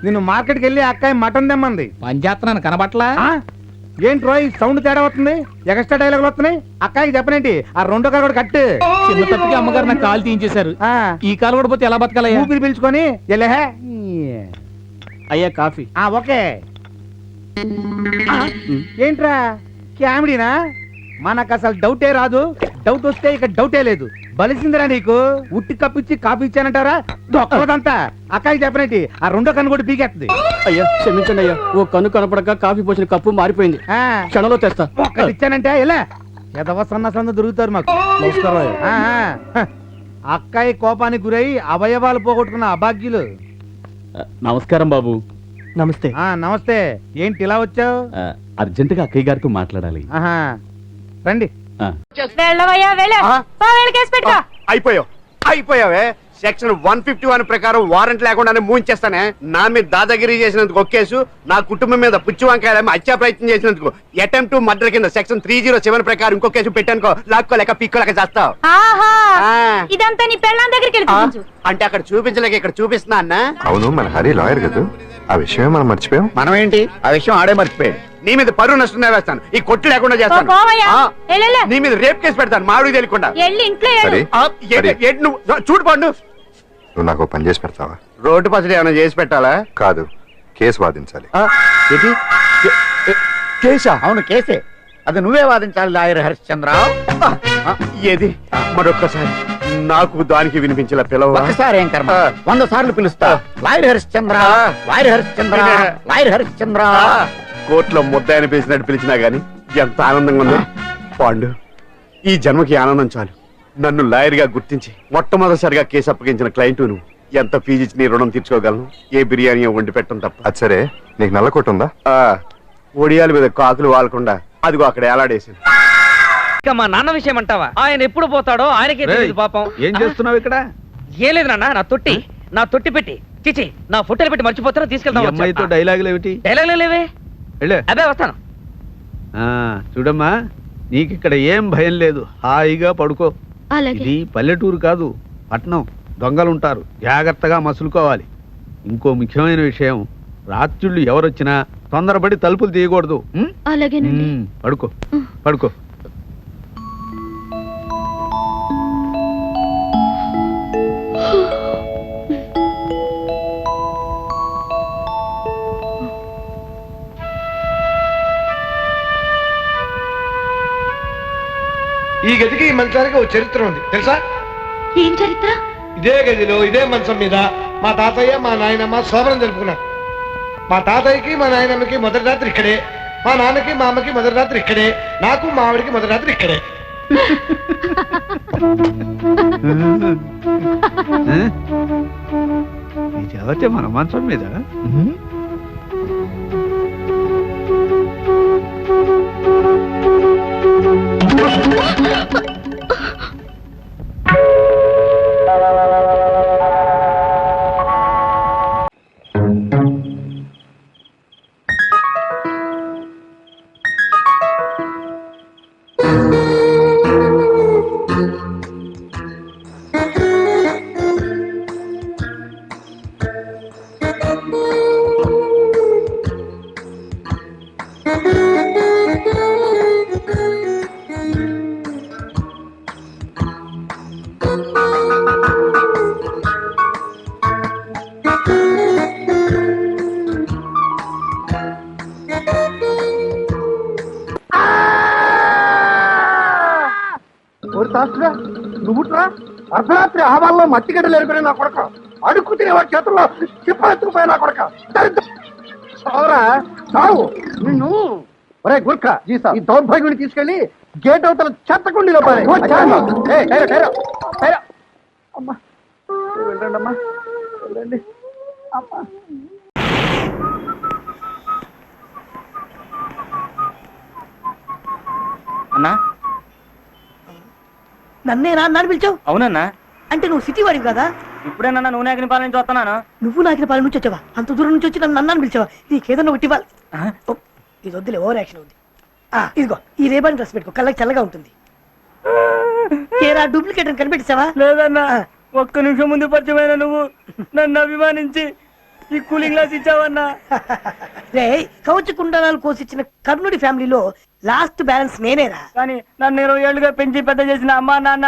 నిన్ను మార్కెట్కి వెళ్ళి అక్కాయి మటన్ తెమ్మంది. పని చేస్తున్నాను కనబట్లా? ఏంటి రోయ్ సౌండ్ తేడా వస్తుంది, ఎక్స్ట్రా డైలాగులు వస్తున్నాయి. అక్కాయికి చెప్పనేంటి ఆ రెండో కాలు కూడా కట్టు. చిన్న తప్పికి అమ్మగారు నాకు కాలు తీయించేశారు. ఈ కాలు కూడా పోతే ఎలా బతకాలయ్యా? ఊపిరి పీల్చుకొని వెళ్ళే. అయ్యా కాఫీ. ఓకే. ఏంట్రా కామెడీనా? మనకు అసలు డౌటే రాదు, డౌట్ వస్తే ఇక డౌటే లేదు. బలిసిందిరా నీకు. ఉట్టి కప్పిచ్చి కాఫీ ఇచ్చానంటారా? దొక్కదంతా అక్కాయికి చెప్పనేటి ఆ రెండో కన్ను కూడా పీకేస్తుంది. అయ్యా క్షమించండి అయ్యా, ఓ కన్ను కనపడక కాఫీ పోసిన కప్పు మారిపోయింది. క్షణంలో తెస్తా. ఒక్కటి ఇచ్చానంటే ఇలా ఎదవ సన్న దొరుకుతారు మాకు. అక్కాయి కోపానికి గురై అవయవాలు పోగొట్టుకున్న అభాగ్యులు. నమస్కారం బాబు. నమస్తే. నమస్తే. ఏంటి ఇలా వచ్చావు? అర్జెంటుగా అక్కయ్య గారితో మాట్లాడాలి. రండి. అయిపోయావే. సెక్షన్ 151 ప్రకారం వారెంట్ లేకుండానే మూయించేస్తానే. నా మీద దాదాగిరి చేసినందుకు ఒక కేసు, నా కుటుంబం మీద పుచ్చి వంకాయలేమో హత్యా ప్రయత్నం చేసినందుకు అటెంప్ట్ టు మర్డర్ కింద సెక్షన్ 307 ప్రకారం ఇంకో కేసు పెట్టానుకో, లాక్కోలేక పీక్కోలేక చేస్తావు. ఇదంతా నీ పెళ్ళాం దగ్గరికి అంటే అక్కడ చూపించలేక ఇక్కడ చూపిస్తున్నా అన్న. అవును, మన హరి లాయర్ కదా, ఆ విషయమే మనం మర్చిపోయాం. మనం ఏంటి ఆ విషయం ఆడే మర్చిపోయాడు. నీ మీద పరువు నష్టం వేస్తాను, ఈ కొట్టు లేకుండా చేస్తాను. నీ మీద రేప్ కేసు పెడతాను మామిడికి తెలియకుండా. చూడు పండు, నువ్వు నాకు పని చేసి పెడతావా? రోడ్డు పసడి ఏమైనా చేసి పెట్టాలా? కాదు, కేసు వాదించాలి. కేసా? అవును కేసే. అది నువ్వే వాదించాలి లాయర్ హరిశ్చంద్ర. ఏది మరొక్కసారి నాకు దానికి వినిపించిన పిలవ. ఒకసారి ఏం కర్మ, 100 సార్లు పిలుస్తా. Lawyer Harishchandra, lawyer Harishchandra, lawyer Harishchandra. కోర్టులో ముద్దాయని పిలిచినట్టు పిలిచినా గాని ఎంత ఆనందంగా ఉందో. పాండు, ఈ జన్మకి ఆనందం చాలు. నన్ను లాయర్ గా గుర్తించి మొట్టమొదటిసారిగా కేసు అప్పగించిన క్లయింట్ నువ్వు. ఎంత ఫీజు ఇచ్చి నీ రుణం తీర్చుకోగలను? ఏ బిర్యానీ వండి పెట్టడం తప్ప. అది సరే, నీకు నల్ల కొట్టు ఉందా? ఒడియాల మీద కాకులు వాలకుండా అదిగో అక్కడ ఏలాడేసింది. ఇక మా నాన్న విషయం అంటావా? ఆయన ఎప్పుడు పోతాడో ఆయనకే తెలియదు పాపం. ఏం చేస్తున్నావు ఇక్కడ? ఏం లేదు నాన్న, నా తొట్టి పెట్టి చిచి నా ఫోటోలు పెట్టి మర్చిపోతారో తీసుకెళ్తాం. అమ్మాయితో డైలాగులు ఏమిటి? డైలాగ్ లేవే. అదే వస్తాను. చూడమ్మా, నీకు ఇక్కడ ఏం భయం లేదు, హాయిగా పడుకో. ఇది పల్లెటూరు కాదు, పట్నం. దొంగలుంటారు, జాగ్రత్తగా మసులుకోవాలి. ఇంకో ముఖ్యమైన విషయం, రాత్రుళ్ళు ఎవరొచ్చినా తొందరపడి తలుపులు తీయకూడదు. పడుకో పడుకో. ఈ గదికి ఈ మంచానికి ఓ చరిత్ర ఉంది తెలుసా? ఏం చరిత్ర? ఇదే గదిలో ఇదే మంచం మీద మా తాతయ్య మా నాయనమ్మ శోభనం జరుపుకున్నారు. మా తాతయ్యకి మా నాయనమ్మకి మొదటి రాత్రి ఇక్కడే, మా నాన్నకి మా అమ్మకి మొదటి రాత్రి ఇక్కడే, నాకు మా ఆవిడికి మొదటి రాత్రి ఇక్కడే. చదివితే మన మంచం మీద నువ్వుట్రా అర్ధరాత్రి ఆవాల్లో మట్టి గడ్డలు ఏర్పడే నా కొడక, అడుక్కు తినేవాడి చేతుల్లో చిప్పలెత్తుకుపోయా నా కొడక. చావు నిన్ను. ఒరే గుర్ఖ, ఈ దౌర్భాగ్యుని తీసుకెళ్లి గేట్ అవతల చెత్తకుండీలో అమ్మా వెళ్ళండి అమ్మా, వెళ్ళండి అమ్మా. అన్నా, నన్నేనా అన్నాను పిలిచావు? అవునన్నా. అంటే నువ్వు సిటీ వాడివి కదా? ఇప్పుడేనన్నా నువ్వు నాకిన పాలన నుంచి వస్తున్నాను. నువ్వు నాకిన పాలన నుంచి వచ్చావా? అంత దూరం నుంచి వచ్చి నన్ను అన్నాను పిలిచావా? నీకేదన్నా ఒకటి ఇవ్వాలి. ఇది వద్దులే, ఓవర్ యాక్షన్ ఉంది. ఇదిగో ఈ రేబాన్ డ్రెస్ పెట్టుకో, కళ్ళకి చల్లగా ఉంటుంది. ఏరా డూప్లికేట్ అని కనిపెట్టావా? లేదన్నా, ఒక్క నిమిషం ముందు పరిచయమైన నువ్వు నన్ను అభిమానించి ఈ కూలింగ్ గ్లాస్ ఇచ్చావన్నా. రే కవచ కుండలాలు కోసిచ్చిన కర్ణుడి ఫ్యామిలీలో లాస్ట్ బ్యాలెన్స్ నేనేరా. కానీ నన్ను 20 ఏళ్ళుగా పెంచి పెద్ద చేసిన అమ్మా నాన్న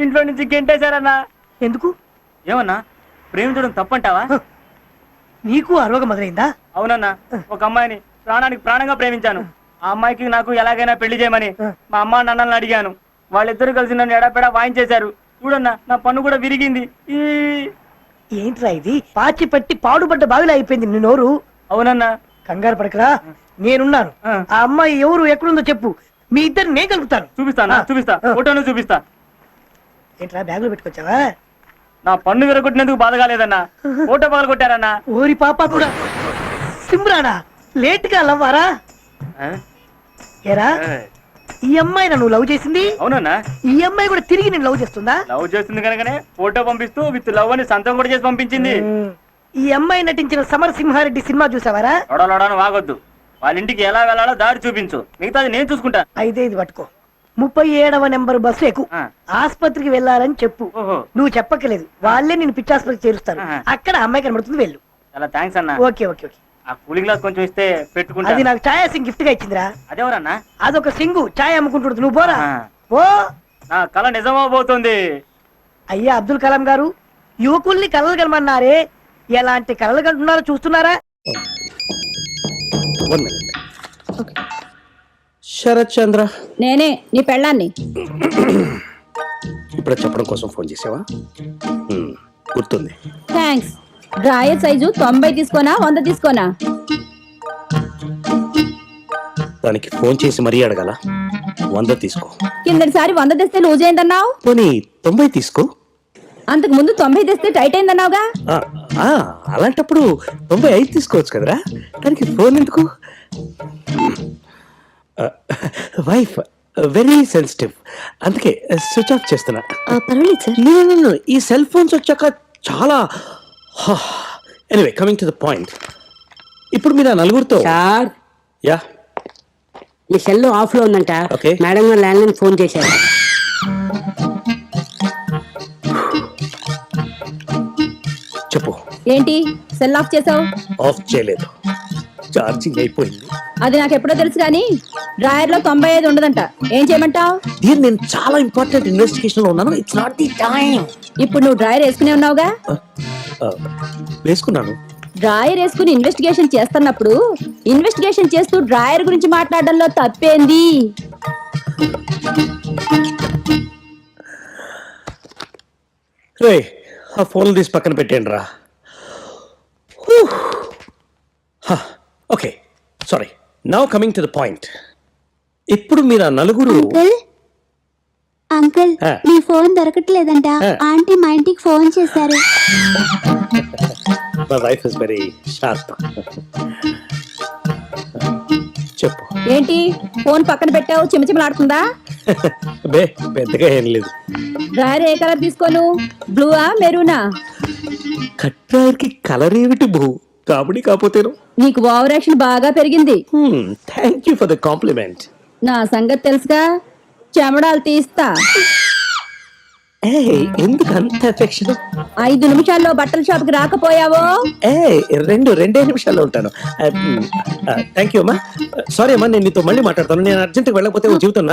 ఇంట్లో నుంచి గెంటేశారన్నా. ఎందుకు? ఏమన్నా ప్రేమించడం తప్పంటావా? నీకు ఆ రోగం మొదలైందా? అవునన్నా, ఒక అమ్మాయిని ప్రాణానికి ప్రాణంగా ప్రేమించాను. ఆ అమ్మాయికి నాకు ఎలాగైనా పెళ్లి చేయమని మా అమ్మా నాన్నల్ని అడిగాను. వాళ్ళిద్దరూ కలిసి నన్ను ఎడాపెడా వాయించేశారు. చూడన్నా, నా పన్ను కూడా విరిగింది. ఏంట్రా ఇది? పాచి పట్టి పాడుపడ్డ బావిలా అయిపోయింది నీ నోరు. అవునన్నా. కంగారు పడకరా, నేనున్నాను. ఆ అమ్మాయి ఎవరు ఎక్కడుందో చెప్పు, మీ ఇద్దరు నేను కలుపుతాను. చూపిస్తా ఫోటోను చూపిస్తా. ఏంట్రా బ్యాగ్ లో పెట్టుకొచ్చావా? నా పన్ను విరగొట్టినందుకు బాధ కాలేదన్నా, ఫోటో పగల కొట్టారన్నా. ఓరి పాప కూడా సిమ్రానా లేట్ గా లవ్వారా? ఏరా ఈ అమ్మాయి నువ్వు లవ్ చేసింది? అవునన్నా. ఈ అమ్మాయి కూడా తిరిగి నేను లవ్ చేస్తుందా? లవ్ చేస్తుంది కనుకనే ఫోటో పంపిస్తూ విత్ లవ్ అని సంతకం కూడా చేసి పంపించింది. ఈ అమ్మాయి నటించిన సమరసింహారెడ్డి సినిమా చూసావారా? లొడలొడను వాగొద్దు, వాళ్ళ ఇంటికి ఎలా వెళ్ళాలో దారి చూపించు, మిగతాది నేను చూసుకుంటా. అయితే ఇది పట్టుకో, 37వ నెంబర్ బస్సు ఎక్కు, ఆస్పత్రికి వెళ్ళాలని చెప్పు. నువ్వు చెప్పక్కలేదు, వాళ్ళే నేను పిచ్చాసుపత్రికి చేరుస్తారు. అక్కడ అమ్మాయి కనబడుతుంది, వెళ్ళు. చాలా థ్యాంక్స్ అన్న. Okay okay okay. ఆ కూలింగ్ గ్లాస్ కొంచెం ఇస్తే పెట్టుకుంటా. అది నాకు ఛాయా సింగ్ గిఫ్ట్ గా ఇచ్చిందిరా. అదేవరన్నా? అదొక సింగు ఛాయ్ అమ్ముకుంటుంది, నువ్వు పోరా. ఓ నా కళ నిజమవబోతోంది. అయ్యా అబ్దుల్ కలాం గారు, యువకుల్ని కలలు కలమన్నారే, ఎలాంటి కలలు కంటున్నారో చూస్తున్నారా? శరత్ చంద్ర, నేనే నీ పెళ్ళాన్ని. ఇప్పుడు చెప్పడం కోసం ఫోన్ చేసావా? గుర్తుంది. థ్యాంక్స్. Drawer size 90 తీసుకోనా 100 తీసుకోనా? దానికి ఫోన్ చేసి మరీ అడగాల? 100 తీసుకో. కిందటిసారి 100 తెస్తే లూజ్ అయిందన్నావు. పోనీ 90 తీసుకో. అంతకు ముందు 90 తెస్తే టైట్ అయిందన్నావుగా. అలాంటప్పుడు 95 తీసుకోవచ్చు కదరా, దానికి ఫోన్ ఎందుకు? వైఫ్ వెరీ సెన్సిటివ్, అందుకే స్విచ్ ఆఫ్ చేస్తున్నా. పర్వాలేదు సార్. నేను ఈ సెల్ ఫోన్స్ వచ్చాక చాలా. Anyway, coming to the point. ఇప్పుడు మీరు ఆ నలుగురితో. Sir, yeah, me cell of లో ఉందంట. ఓకే. మేడం గారు ల్యాండ్ లైన్ ఫోన్ చేశారు. చెప్పు. ఏంటి సెల్ ఆఫ్ చేసావు? ఆఫ్ చేయలేదు, ఛార్జింగ్ అయిపోయింది. అది నాకు ఎప్పుడో తెలుసు కానీ డ్రాయర్ లో 95 ఉండదంట. ఏం చేయమంటావు? దీన్ని నేను చాలా ఇంపార్టెంట్ ఇన్వెస్టిగేషన్ లో ఉన్నాను. It's not the time. ఇప్పుడు నువ్వు డ్రాయర్ వేసుకునే ఉన్నావుగా. వేసుకున్నాను. డ్రాయర్ వేసుకుని ఇన్వెస్టిగేషన్ చేస్తున్నప్పుడు ఇన్వెస్టిగేషన్ చేస్తూ డ్రాయర్ గురించి మాట్లాడడంలో తప్పేంది? రే, ఆ ఫోన్లు తీసి పక్కన పెట్టేయండి రా. Okay, sorry. Now coming to the point. ఇప్పుడు మీరు ఆ నలుగురు. అంకుల్, మీ ఫోన్ దొరకట్లేదంట. ఆంటీ మా ఇంటికి ఫోన్ చేశారు. My wife is very sharp. చెప్పు. ఏంటి ఫోన్ పక్కన పెట్టావు? చిమచిమలాడుతుందా? బే, పెద్దగా ఏం లేదు. డ్రాయర్ ఏ కలర్ తీసుకోను? బ్లూవా మెరూనా? కట్రాయర్ కి కలర్ ఏమిటి బహు? కాబడి కాకపోతేను. నీకు ఓవర్ యాక్షన్ బాగా పెరిగింది. Thank you for the complement. నా సంగతి తెలుసుగా, చెమడాలు తీస్తా. ఎందుకు అంత ఎఫెక్షన్? 5 నిమిషాల్లో బట్టల షాప్ కి రాకపోయావో? రెండే నిమిషాల్లో ఉంటాను. థ్యాంక్ యూ అమ్మా. సారీ అమ్మా, నేను నీతో మళ్ళీ మాట్లాడతాను. నేను అర్జెంట్గా వెళ్ళకపోతే జీవితం